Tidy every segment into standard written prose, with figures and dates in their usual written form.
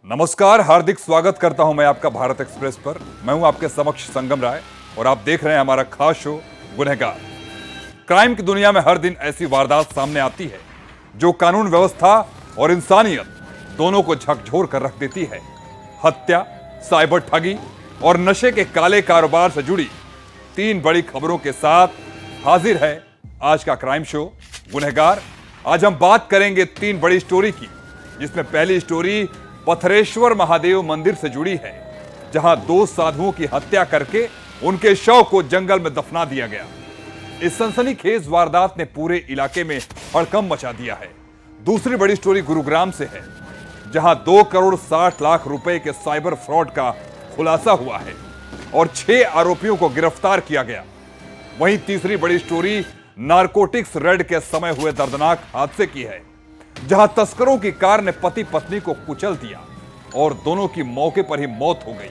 नमस्कार, हार्दिक स्वागत करता हूं मैं आपका भारत एक्सप्रेस पर। मैं हूं आपके समक्ष संगम राय और आप देख रहे हैं हमारा खास शो गुनहगार। क्राइम की दुनिया में हर दिन ऐसी वारदात सामने आती है जो कानून व्यवस्था और इंसानियत दोनों को झकझोर कर रख देती है। हत्या, साइबर ठगी और नशे के काले कारोबार से जुड़ी 3 बड़ी खबरों के साथ हाजिर है आज का क्राइम शो गुनहगार। आज हम बात करेंगे 3 बड़ी स्टोरी की, जिसमें पहली स्टोरी पथरेश्वर महादेव मंदिर से जुड़ी है, जहां 2 साधुओं की हत्या करके उनके शव को जंगल में दफना दिया गया। इस सनसनीखेज वारदात ने पूरे इलाके में हड़कंप मचा दिया है। दूसरी बड़ी स्टोरी गुरुग्राम से है, जहां 2 करोड़ 60 लाख रुपए के साइबर फ्रॉड का खुलासा हुआ है और 6 आरोपियों को गिरफ्तार किया गया। वहीं तीसरी बड़ी स्टोरी नारकोटिक्स रेड के समय हुए दर्दनाक हादसे की है, जहां तस्करों की कार ने पति पत्नी को कुचल दिया और दोनों की मौके पर ही मौत हो गई।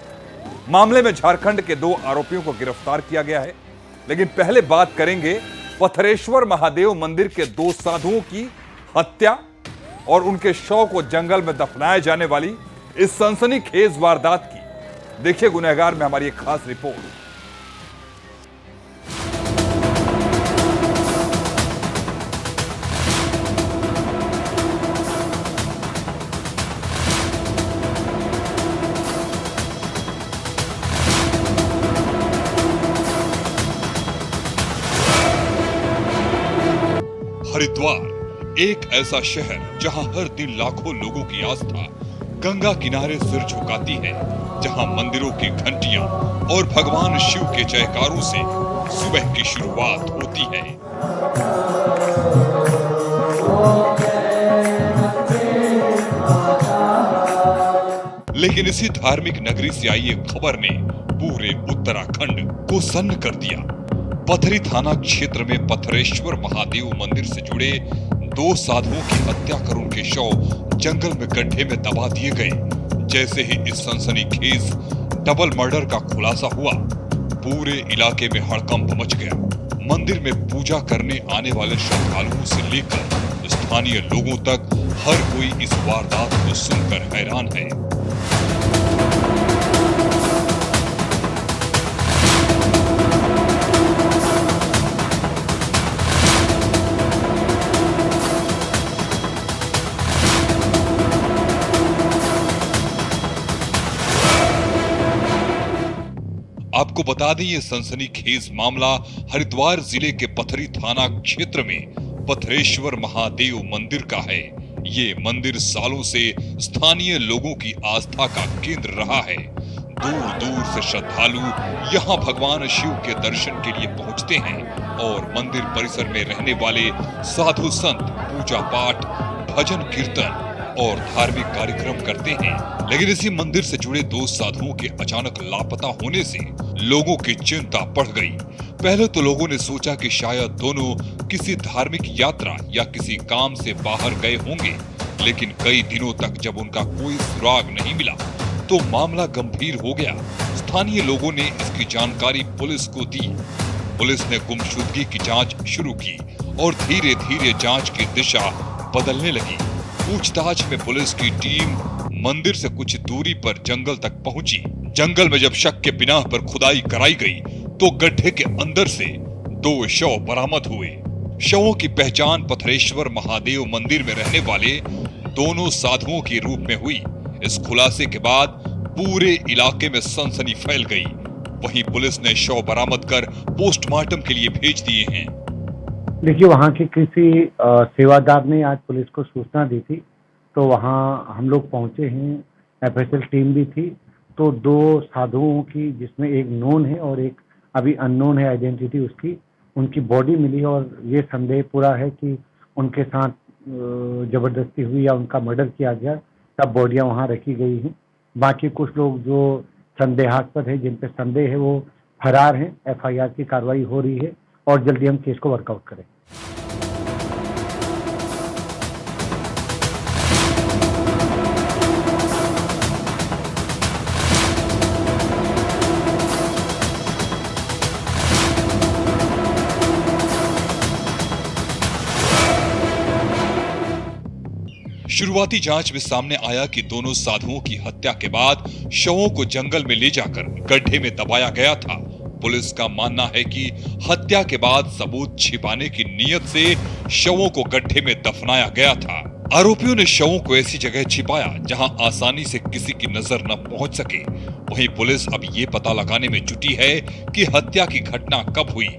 मामले में झारखंड के 2 आरोपियों को गिरफ्तार किया गया है। लेकिन पहले बात करेंगे पथरेश्वर महादेव मंदिर के 2 साधुओं की हत्या और उनके शव को जंगल में दफनाए जाने वाली इस सनसनीखेज वारदात की। देखिए गुनहगार में हमारी एक खास रिपोर्ट। हरिद्वार एक ऐसा शहर जहां हर दिन लाखों लोगों की आस्था गंगा किनारे सिर झुकाती है, जहां मंदिरों की घंटियां और भगवान शिव के जयकारों से सुबह की शुरुआत होती है। लेकिन इसी धार्मिक नगरी से आई एक खबर ने पूरे उत्तराखंड को सन्न कर दिया। पथरी थाना क्षेत्र में पथरेश्वर महादेव मंदिर से जुड़े 2 साधुओं की हत्या कर उनके शव जंगल में गड्ढे में दबा दिए गए। जैसे ही इस सनसनीखेज डबल मर्डर का खुलासा हुआ, पूरे इलाके में हड़कंप मच गया। मंदिर में पूजा करने आने वाले श्रद्धालुओं से लेकर स्थानीय लोगों तक हर कोई इस वारदात को सुनकर हैरान है। आपको बता दें, ये सनसनीखेज मामला हरिद्वार जिले के पथरी थाना क्षेत्र में पथरेश्वर महादेव मंदिर का है। ये मंदिर सालों से स्थानीय लोगों की आस्था का केंद्र रहा है। दूर दूर से श्रद्धालु यहाँ भगवान शिव के दर्शन के लिए पहुँचते हैं और मंदिर परिसर में रहने वाले साधु संत पूजा पाठ, भजन कीर्तन और धार्मिक कार्यक्रम करते हैं। लेकिन इसी मंदिर से जुड़े 2 साधुओं के अचानक लापता होने से लोगों की चिंता बढ़ गई। पहले तो लोगों ने सोचा कि शायद दोनों किसी धार्मिक यात्रा या किसी काम से बाहर गए होंगे, लेकिन कई दिनों तक जब उनका कोई सुराग नहीं मिला तो मामला गंभीर हो गया। स्थानीय लोगों ने इसकी जानकारी पुलिस को दी। पुलिस ने गुमशुदगी की जांच शुरू की और धीरे धीरे जांच की दिशा बदलने लगी। पूछताछ में पुलिस की टीम मंदिर से कुछ दूरी पर जंगल तक पहुंची। जंगल में जब शक के बिना पर खुदाई कराई गई तो गड्ढे के अंदर से 2 शव बरामद हुए। शवों की पहचान पथरेश्वर महादेव मंदिर में रहने वाले दोनों साधुओं के रूप में हुई। इस खुलासे के बाद पूरे इलाके में सनसनी फैल गई। वहीं पुलिस ने शव बरामद कर पोस्टमार्टम के लिए भेज दिए हैं। देखिए, वहाँ के किसी सेवादार ने आज पुलिस को सूचना दी थी, तो वहाँ हम लोग पहुँचे हैं। एफएसएल टीम भी थी। तो 2 साधुओं की, जिसमें एक नोन है और एक अभी अननोन है आइडेंटिटी उसकी, उनकी बॉडी मिली और ये संदेह पूरा है कि उनके साथ जबरदस्ती हुई या उनका मर्डर किया गया, तब बॉडियाँ वहाँ रखी गई हैं। बाकी कुछ लोग जो संदेहास्पद है, जिन पे संदेह है, वो फरार हैं। एफआईआर की कार्रवाई हो रही है और जल्दी हम केस को वर्कआउट करें। शुरुआती जांच में सामने आया कि दोनों साधुओं की हत्या के बाद शवों को जंगल में ले जाकर गड्ढे में दबाया गया था। पुलिस का मानना है कि हत्या के बाद सबूत छिपाने की नीयत से शवों को गड्ढे में दफनाया गया था। आरोपियों ने शवों को ऐसी जगह छिपाया जहां आसानी से किसी की नजर न पहुंच सके। वहीं पुलिस अब ये पता लगाने में जुटी है कि हत्या की घटना कब हुई,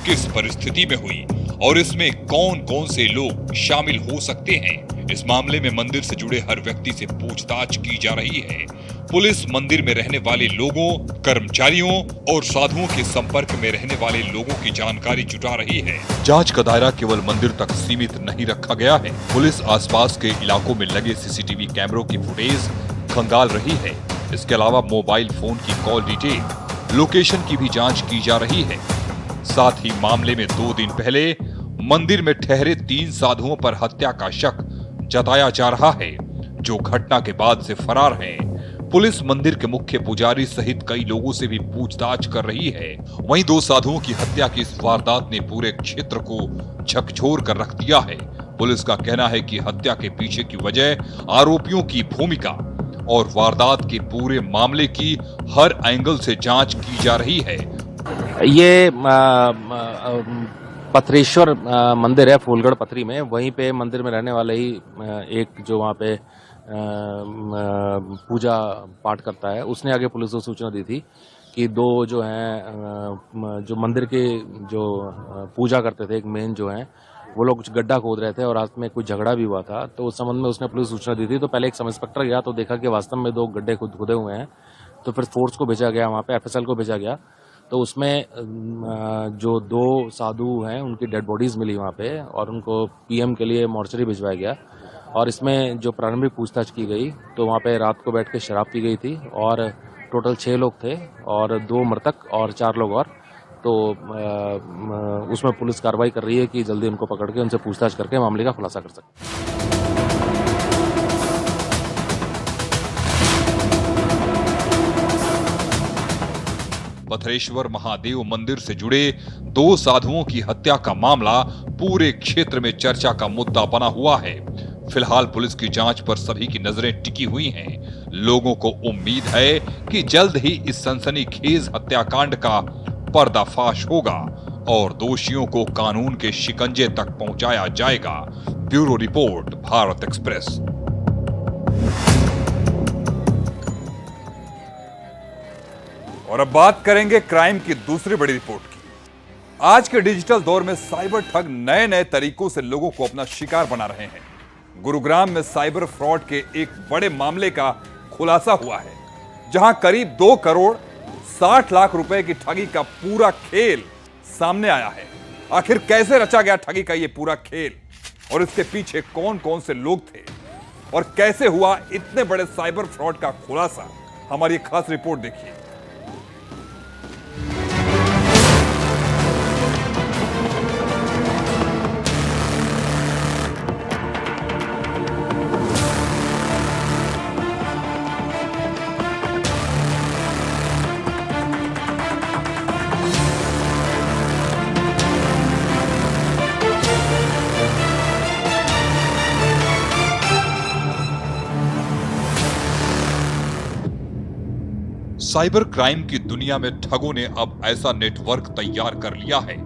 किस परिस्थिति में हुई और इसमें कौन कौन से लोग शामिल हो सकते हैं। इस मामले में मंदिर से जुड़े हर व्यक्ति से पूछताछ की जा रही है। पुलिस मंदिर में रहने वाले लोगों, कर्मचारियों और साधुओं के संपर्क में रहने वाले लोगों की जानकारी जुटा रही है। जांच का दायरा केवल मंदिर तक सीमित नहीं रखा गया है। पुलिस आसपास के इलाकों में लगे सीसीटीवी कैमरों की फुटेज खंगाल रही है। इसके अलावा मोबाइल फोन की कॉल डिटेल, लोकेशन की भी जांच की जा रही है। साथ ही मामले में 2 दिन पहले मंदिर में ठहरे 3 साधुओं पर हत्या का शक जताया जा रहा है, जो घटना के बाद से फरार हैं। पुलिस मंदिर के मुख्य पुजारी सहित कई लोगों से भी पूछताछ कर रही है। वहीं 2 साधुओं की हत्या की इस वारदात ने पूरे क्षेत्र को झकझोर कर रख दिया है। पुलिस का कहना है कि हत्या के पीछे की वजह आरोपियों की भूमिका और वारदात के पूरे मामले की हर एंगल से जांच की जा रही है। ये पथरेश्वर मंदिर है फूलगढ़ पथरी में। वहीं पे मंदिर में रहने वाले ही एक जो वहाँ पे पूजा पाठ करता है, उसने आगे पुलिस को सूचना दी थी कि 2 जो हैं जो मंदिर के जो पूजा करते थे, एक मेन जो हैं वो लोग कुछ गड्ढा खोद रहे थे और रात में कुछ झगड़ा भी हुआ था। तो उस संबंध में उसने पुलिस सूचना दी थी। तो पहले एक सब इंस्पेक्टर गया तो देखा कि वास्तव में 2 गड्ढे खुदे हुए हैं। तो फिर फोर्स को भेजा गया, वहाँ पे एफएसएल को भेजा गया। तो उसमें जो 2 साधु हैं उनकी डेड बॉडीज मिली वहाँ पे और उनको पीएम के लिए मॉर्चरी भिजवाया गया। और इसमें जो प्रारंभिक पूछताछ की गई तो वहाँ पे रात को बैठ के शराब पी गई थी और टोटल 6 लोग थे और 2 मृतक और 4 लोग और। तो उसमें पुलिस कार्रवाई कर रही है कि जल्दी उनको पकड़ के उनसे पूछताछ करके मामले का खुलासा कर सके। पथरेश्वर महादेव मंदिर से जुड़े 2 साधुओं की हत्या का मामला पूरे क्षेत्र में चर्चा का मुद्दा बना हुआ है। फिलहाल पुलिस की जांच पर सभी की नजरें टिकी हुई हैं। लोगों को उम्मीद है कि जल्द ही इस सनसनीखेज हत्याकांड का पर्दाफाश होगा और दोषियों को कानून के शिकंजे तक पहुंचाया जाएगा। Bureau report, Bharat express. और अब बात करेंगे क्राइम की दूसरी बड़ी रिपोर्ट की। आज के डिजिटल दौर में साइबर ठग नए नए तरीकों से लोगों को अपना शिकार बना रहे हैं। गुरुग्राम में साइबर फ्रॉड के एक बड़े मामले का खुलासा हुआ है, जहां करीब 2 करोड़ 60 लाख रुपए की ठगी का पूरा खेल सामने आया है। आखिर कैसे रचा गया ठगी का यह पूरा खेल और इसके पीछे कौन कौन से लोग थे और कैसे हुआ इतने बड़े साइबर फ्रॉड का खुलासा, हमारी खास रिपोर्ट देखिए। साइबर क्राइम की दुनिया में ठगों ने अब ऐसा नेटवर्क तैयार कर लिया है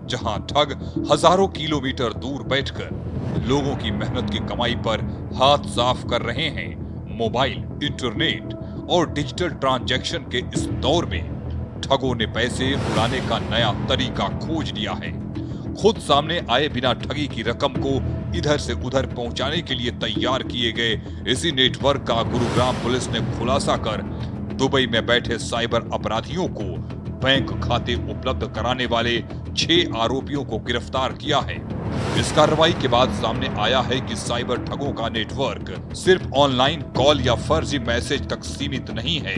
जहां ठग हजारों किलोमीटर दूर बैठकर लोगों की मेहनत की कमाई पर हाथ साफ कर रहे हैं। मोबाइल, इंटरनेट और डिजिटल ट्रांजैक्शन के इस दौर में ठगों ने पैसे उड़ाने का नया तरीका खोज लिया है। खुद सामने आए बिना ठगी की रकम को इधर से उधर पहुंचाने के लिए तैयार किए गए इसी नेटवर्क का गुरुग्राम पुलिस ने खुलासा कर दुबई में बैठे साइबर अपराधियों को बैंक खाते उपलब्ध कराने वाले 6 आरोपियों को गिरफ्तार किया है। इस कार्रवाई के बाद सामने आया है कि साइबर ठगों का नेटवर्क सिर्फ ऑनलाइन कॉल या फर्जी मैसेज तक सीमित नहीं है,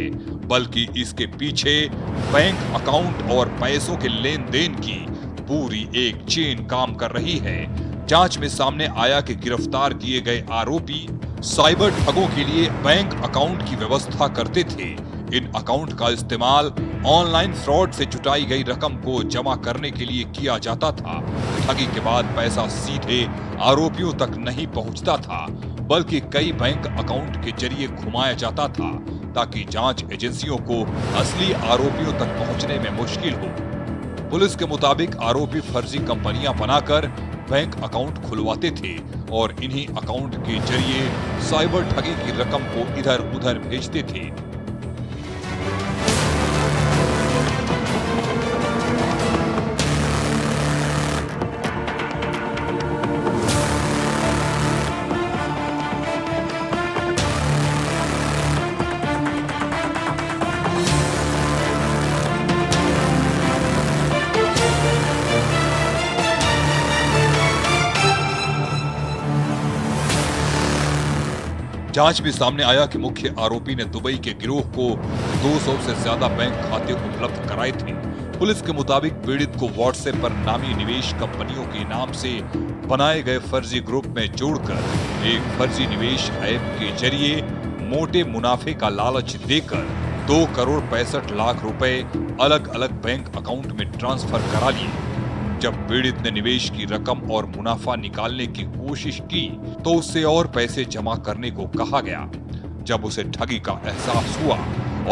बल्कि इसके पीछे बैंक अकाउंट और पैसों के लेन देन की पूरी एक चेन काम कर रही है। जांच में सामने आया कि गिरफ्तार किए गए आरोपी साइबर ठगों के लिए बैंक अकाउंट की व्यवस्था करते थे। इन अकाउंट का इस्तेमाल ऑनलाइन फ्रॉड से जुटाई गई रकम को जमा करने के लिए किया जाता था। ठगी के बाद पैसा सीधे आरोपियों तक नहीं पहुंचता था, बल्कि कई बैंक अकाउंट के जरिए घुमाया जाता था ताकि जांच एजेंसियों को असली आरोपियों तक पहुंचने में मुश्किल हो। पुलिस के मुताबिक आरोपी फर्जी कंपनियां बनाकर बैंक अकाउंट खुलवाते थे और इन्हीं अकाउंट के जरिए साइबर ठगी की रकम को इधर उधर भेजते थे। जांच में सामने आया कि मुख्य आरोपी ने दुबई के गिरोह को 200 से ज्यादा बैंक खाते उपलब्ध कराए थे। पुलिस के मुताबिक पीड़ित को व्हाट्सएप पर नामी निवेश कंपनियों के नाम से बनाए गए फर्जी ग्रुप में जोड़कर एक फर्जी निवेश ऐप के जरिए मोटे मुनाफे का लालच देकर 2,65,00,000 रुपए अलग अलग बैंक अकाउंट में ट्रांसफर करा लिए। जब पीड़ित ने निवेश की रकम और मुनाफा निकालने की कोशिश की तो उससे और पैसे जमा करने को कहा गया। जब उसे ठगी का एहसास हुआ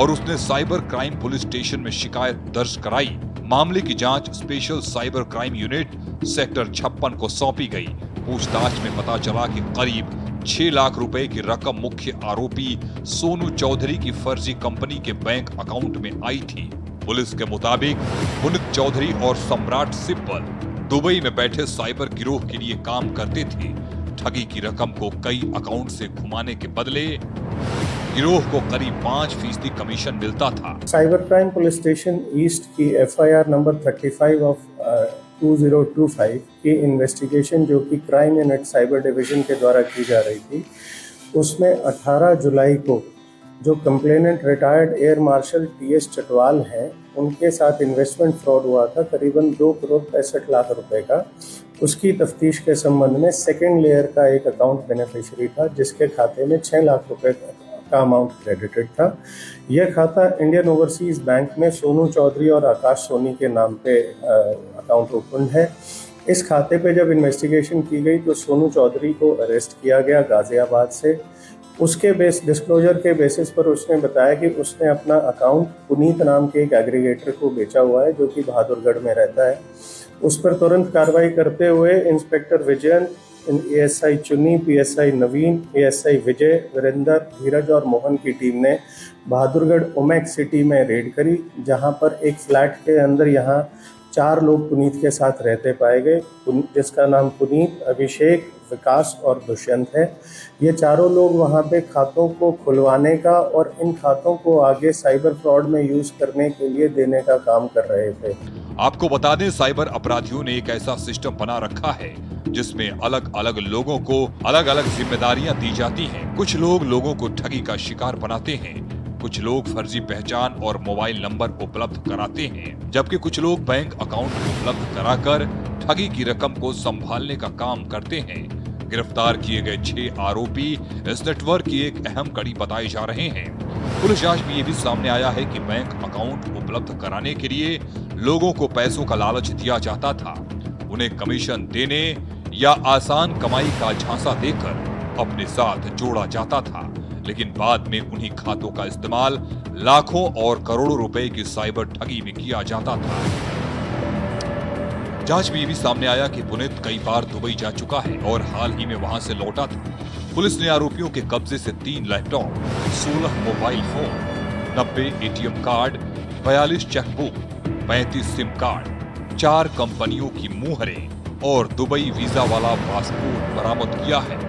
और उसने साइबर क्राइम पुलिस स्टेशन में शिकायत दर्ज कराई, मामले की जांच special cyber crime unit sector 56 को सौंपी गई। पूछताछ में पता चला कि करीब 6 लाख रुपए की रकम मुख्य आरोपी सोनू चौधरी की फर्जी कंपनी के बैंक अकाउंट में आई थी। पुलिस के मुताबिक पुनीत चौधरी और सम्राट सिब्बल दुबई में बैठे साइबर गिरोह के लिए काम करते थे। ठगी की रकम को कई अकाउंट से घुमाने के बदले गिरोह को करीब 5% कमीशन मिलता था। Cyber crime police station east की FIR नंबर 35 ऑफ 2025 की इन्वेस्टिगेशन जो कि क्राइम यूनिट साइबर डिवीजन के द्वारा की जा रही थी, उसमें 18 जुलाई को जो complainant retired air marshal TS Chatwal हैं, उनके साथ इन्वेस्टमेंट फ्रॉड हुआ था करीबन 2,65,00,000 रुपए का। उसकी तफ्तीश के संबंध में सेकेंड लेयर का एक अकाउंट बेनिफिशियरी था जिसके खाते में 6 लाख रुपए का अमाउंट क्रेडिटेड था। यह खाता इंडियन ओवरसीज बैंक में सोनू चौधरी और आकाश सोनी के नाम पे अकाउंट ओपन है। इस खाते पे जब इन्वेस्टिगेशन की गई तो सोनू चौधरी को अरेस्ट किया गया गाजियाबाद से। उसके डिस्क्लोजर के बेसिस पर उसने बताया कि उसने अपना अकाउंट पुनीत नाम के एक एग्रीगेटर को बेचा हुआ है जो कि बहादुरगढ़ में रहता है। उस पर तुरंत कार्रवाई करते हुए इंस्पेक्टर विजयन, ASI चुन्नी, PSI नवीन, ASI विजय, वीरेंद्र, धीरज और मोहन की टीम ने बहादुरगढ़ ओमेक सिटी में रेड करी, जहां पर एक फ्लैट के अंदर यहाँ 4 लोग पुनीत के साथ रहते पाए गए, जिसका नाम पुनीत, अभिषेक, विकास और दुष्यंत है। ये चारों लोग वहाँ पे खातों को खुलवाने का और इन खातों को आगे साइबर फ्रॉड में यूज करने के लिए देने का काम कर रहे थे। आपको बता दें, साइबर अपराधियों ने एक ऐसा सिस्टम बना रखा है जिसमें अलग अलग लोगों को अलग अलग जिम्मेदारियां दी जाती हैं। कुछ लोग लोगों को ठगी का शिकार बनाते हैं, कुछ लोग फर्जी पहचान और मोबाइल नंबर उपलब्ध कराते हैं, जबकि कुछ लोग बैंक अकाउंट उपलब्ध कराकर ठगी की रकम को संभालने का काम करते हैं। गिरफ्तार किए गए 6 आरोपी इस नेटवर्क की एक अहम कड़ी बताए जा रहे हैं। पुलिस जांच में ये भी सामने आया है कि बैंक अकाउंट उपलब्ध कराने के लिए लोगों को पैसों का लालच दिया जाता था, उन्हें कमीशन देने या आसान कमाई का झांसा देकर अपने साथ जोड़ा जाता था, लेकिन बाद में उन्हीं खातों का इस्तेमाल लाखों और करोड़ों रुपए की साइबर ठगी में किया जाता था। जांच में ये भी सामने आया कि पुनीत कई बार दुबई जा चुका है और हाल ही में वहां से लौटा था। पुलिस ने आरोपियों के कब्जे से 3 laptop, 16 mobile phone, 90 ATM card, 42 chequebook, 35 SIM card, 4 कंपनियों की मुहरें और दुबई वीजा वाला पासपोर्ट बरामद किया है।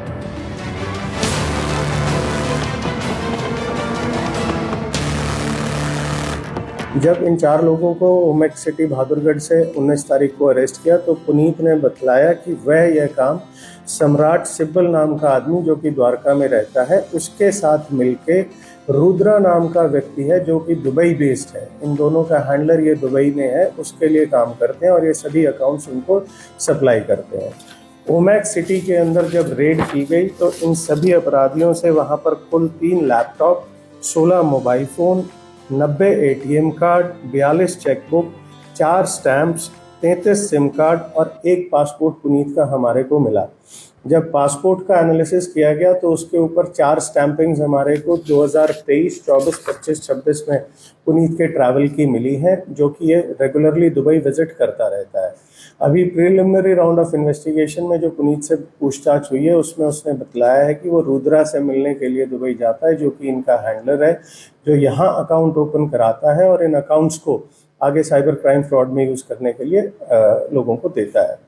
जब इन 4 लोगों को ओमेक सिटी बहादुरगढ़ से 19 तारीख को अरेस्ट किया तो पुनीत ने बतलाया कि वह यह काम सम्राट सिब्बल नाम का आदमी जो कि द्वारका में रहता है, उसके साथ मिलके रुद्रा नाम का व्यक्ति है जो कि दुबई बेस्ड है। इन दोनों का हैंडलर ये दुबई में है, उसके लिए काम करते हैं और ये सभी अकाउंट्स उनको सप्लाई करते हैं। ओमेक सिटी के अंदर जब रेड की गई तो इन सभी अपराधियों से वहाँ पर कुल 3 laptop, 16 mobile phone, 90 ATM card, 42 chequebook, 4 stamps, 33 SIM card और 1 पासपोर्ट पुनीत का हमारे को मिला। जब पासपोर्ट का एनालिसिस किया गया तो उसके ऊपर 4 स्टैंपिंग्स हमारे को 2023, 24, 25, 26 में पुनीत के ट्रैवल की मिली हैं, जो कि ये रेगुलरली दुबई विजिट करता रहता है। अभी प्रिलिमिनरी राउंड ऑफ इन्वेस्टिगेशन में जो पुनीत से पूछताछ हुई है उसमें उसने बतलाया है कि वो रुद्रा से मिलने के लिए दुबई जाता है, जो कि इनका हैंडलर है, जो यहाँ अकाउंट ओपन कराता है और इन अकाउंट्स को आगे साइबर क्राइम फ्रॉड में यूज़ करने के लिए लोगों को देता है।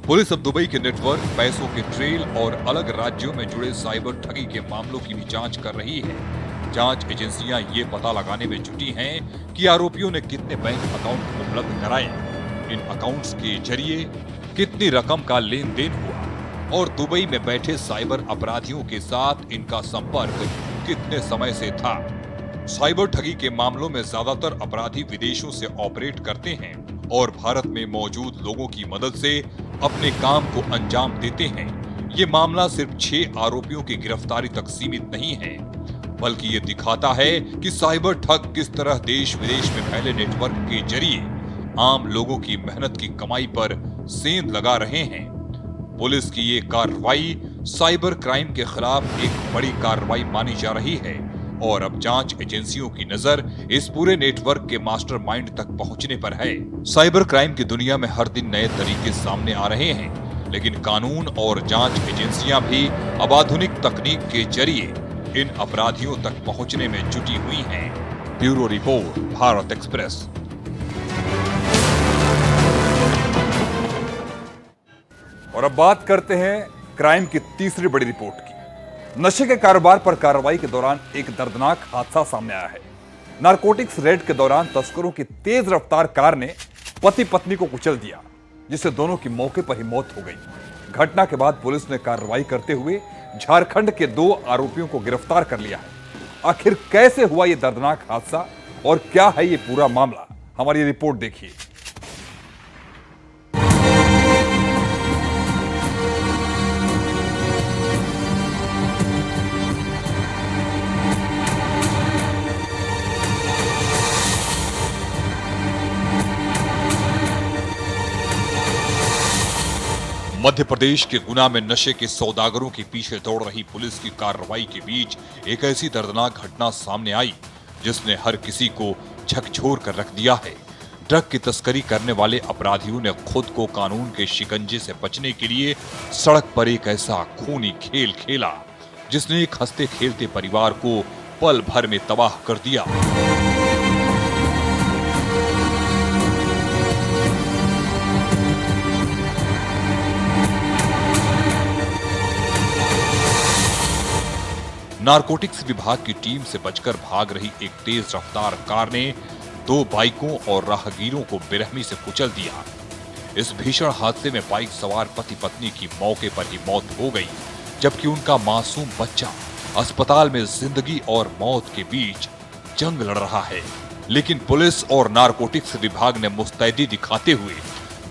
पुलिस अब दुबई के नेटवर्क, पैसों के ट्रेल और अलग राज्यों में जुड़े साइबर ठगी के मामलों की भी जांच कर रही है। जांच एजेंसियां ये पता लगाने में जुटी हैं कि आरोपियों ने कितने बैंक अकाउंट उपलब्ध कराए, इन अकाउंट्स के जरिए कितनी रकम का लेन देन हुआ और दुबई में बैठे साइबर अपराधियों के साथ इनका संपर्क कितने समय से था। साइबर ठगी के मामलों में ज्यादातर अपराधी विदेशों से ऑपरेट करते हैं और भारत में मौजूद लोगों की मदद से अपने काम को अंजाम देते हैं। ये मामला सिर्फ 6 आरोपियों की गिरफ्तारी तक सीमित नहीं है, बल्कि ये दिखाता है कि साइबर ठग किस तरह देश विदेश में फैले नेटवर्क के जरिए आम लोगों की मेहनत की कमाई पर सेंध लगा रहे हैं। पुलिस की ये कार्रवाई साइबर क्राइम के खिलाफ एक बड़ी कार्रवाई मानी जा रही है और अब जांच एजेंसियों की नजर इस पूरे नेटवर्क के मास्टरमाइंड तक पहुंचने पर है। साइबर क्राइम की दुनिया में हर दिन नए तरीके सामने आ रहे हैं, लेकिन कानून और जांच एजेंसियां भी अब आधुनिक तकनीक के जरिए इन अपराधियों तक पहुंचने में जुटी हुई हैं। Bureau report, Bharat express. और अब बात करते हैं क्राइम की तीसरी बड़ी रिपोर्ट की। नशे के कारोबार पर कार्रवाई के दौरान एक दर्दनाक हादसा सामने आया है। नारकोटिक्स रेड के दौरान तस्करों की तेज रफ्तार कार ने पति पत्नी को कुचल दिया, जिससे दोनों की मौके पर ही मौत हो गई। घटना के बाद पुलिस ने कार्रवाई करते हुए झारखंड के 2 आरोपियों को गिरफ्तार कर लिया है। आखिर कैसे हुआ यह दर्दनाक हादसा और क्या है ये पूरा मामला, हमारी रिपोर्ट देखिए। मध्य प्रदेश के गुना में नशे के सौदागरों के पीछे दौड़ रही पुलिस की कार्रवाई के बीच एक ऐसी दर्दनाक घटना सामने आई जिसने हर किसी को झकझोर कर रख दिया है। ड्रग की तस्करी करने वाले अपराधियों ने खुद को कानून के शिकंजे से बचने के लिए सड़क पर एक ऐसा खूनी खेल खेला जिसने एक हंसते खेलते परिवार को पल भर में तबाह कर दिया। नारकोटिक्स विभाग की टीम से बचकर भाग रही एक तेज रफ्तार कार ने 2 बाइकों और राहगीरों को बेरहमी से कुचल दिया। इस भीषण हादसे में बाइक सवार पति पत्नी की मौके पर ही मौत हो गई, जबकि उनका मासूम बच्चा अस्पताल में जिंदगी और मौत के बीच जंग लड़ रहा है। लेकिन पुलिस और नारकोटिक्स विभाग ने मुस्तैदी दिखाते हुए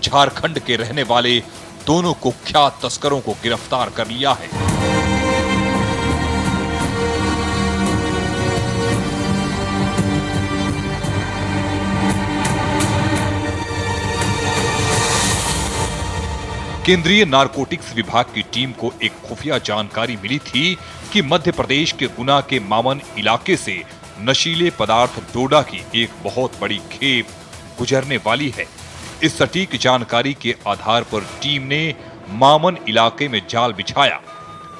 झारखंड के रहने वाले दोनों कुख्यात तस्करों को गिरफ्तार कर लिया है। केंद्रीय नारकोटिक्स विभाग की टीम को एक खुफिया जानकारी मिली थी कि मध्य प्रदेश के गुना के मामन इलाके से नशीले पदार्थ डोडा की एक बहुत बड़ी खेप गुजरने वाली है। इस सटीक जानकारी के आधार पर टीम ने मामन इलाके में जाल बिछाया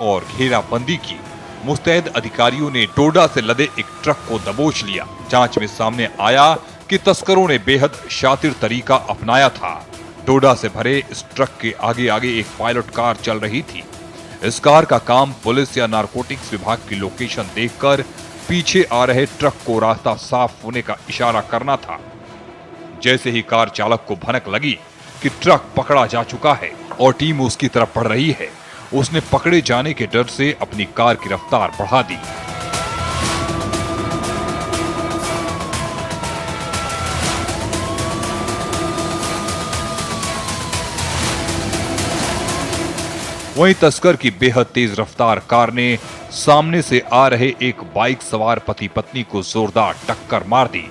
और घेराबंदी की। मुस्तैद अधिकारियों ने डोडा से लदे एक ट्रक को दबोच लिया। जांच में सामने आया कि तस्करों ने बेहद शातिर तरीका अपनाया था। डोडा से भरे इस ट्रक के आगे आगे एक पायलट कार चल रही थी। इस कार का काम पुलिस या नारकोटिक्स विभाग की लोकेशन देखकर पीछे आ रहे ट्रक को रास्ता साफ होने का इशारा करना था। जैसे ही कार चालक को भनक लगी कि ट्रक पकड़ा जा चुका है और टीम उसकी तरफ बढ़ रही है, उसने पकड़े जाने के डर से अपनी कार की रफ्तार बढ़ा दी। वहीं तस्कर की बेहद तेज रफ्तार कार ने सामने से आ रहे एक बाइक सवार पति पत्नी को जोरदार टक्कर मार दी।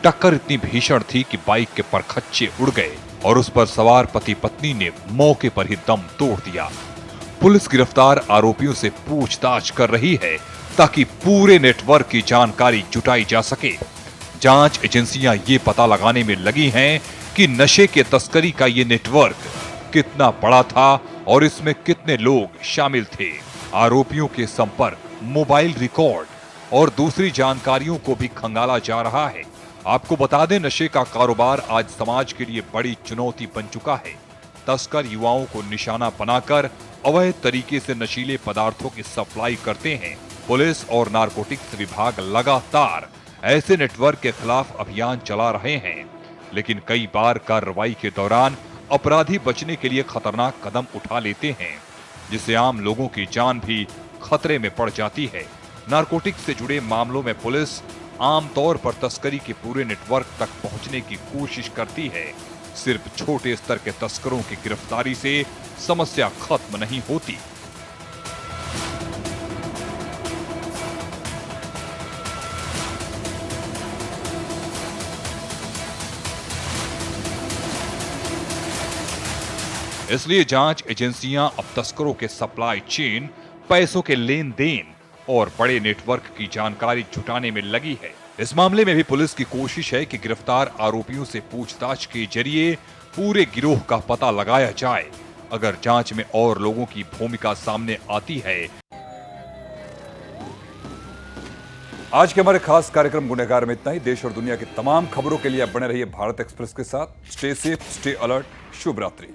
टक्कर इतनी भीषण थी कि बाइक के परखच्चे उड़ गए और उस पर सवार पति पत्नी ने मौके पर ही दम तोड़ दिया। पुलिस गिरफ्तार आरोपियों से पूछताछ कर रही है ताकि पूरे नेटवर्क की जानकारी जुटाई जा सके। जांच एजेंसियां ये पता लगाने में लगी हैं कि नशे के तस्करी का ये नेटवर्क कितना बड़ा था और इसमें कितने लोग शामिल थे। आरोपियों के संपर्क, मोबाइल रिकॉर्ड और दूसरी जानकारियों को भी खंगाला जा रहा है। आपको बता दें, नशे का कारोबार आज समाज के लिए बड़ी चुनौती बन चुका है। तस्कर युवाओं को निशाना बनाकर अवैध तरीके से नशीले पदार्थों की सप्लाई करते हैं। पुलिस और नारकोटिक्स विभाग लगातार ऐसे नेटवर्क के खिलाफ अभियान चला रहे हैं, लेकिन कई बार कार्रवाई के दौरान अपराधी बचने के लिए खतरनाक कदम उठा लेते हैं, जिससे आम लोगों की जान भी खतरे में पड़ जाती है। नारकोटिक्स से जुड़े मामलों में पुलिस आमतौर पर तस्करी के पूरे नेटवर्क तक पहुंचने की कोशिश करती है। सिर्फ छोटे स्तर के तस्करों की गिरफ्तारी से समस्या खत्म नहीं होती। इसलिए जांच एजेंसियां अब तस्करों के सप्लाई चेन, पैसों के लेन देन और बड़े नेटवर्क की जानकारी जुटाने में लगी है। इस मामले में भी पुलिस की कोशिश है कि गिरफ्तार आरोपियों से पूछताछ के जरिए पूरे गिरोह का पता लगाया जाए। अगर जांच में और लोगों की भूमिका सामने आती है। आज के हमारे खास कार्यक्रम गुनहगार में इतना ही। देश और दुनिया की तमाम खबरों के लिए आप बने रहिए भारत एक्सप्रेस के साथ। Stay safe, stay alert. शुभ रात्रि।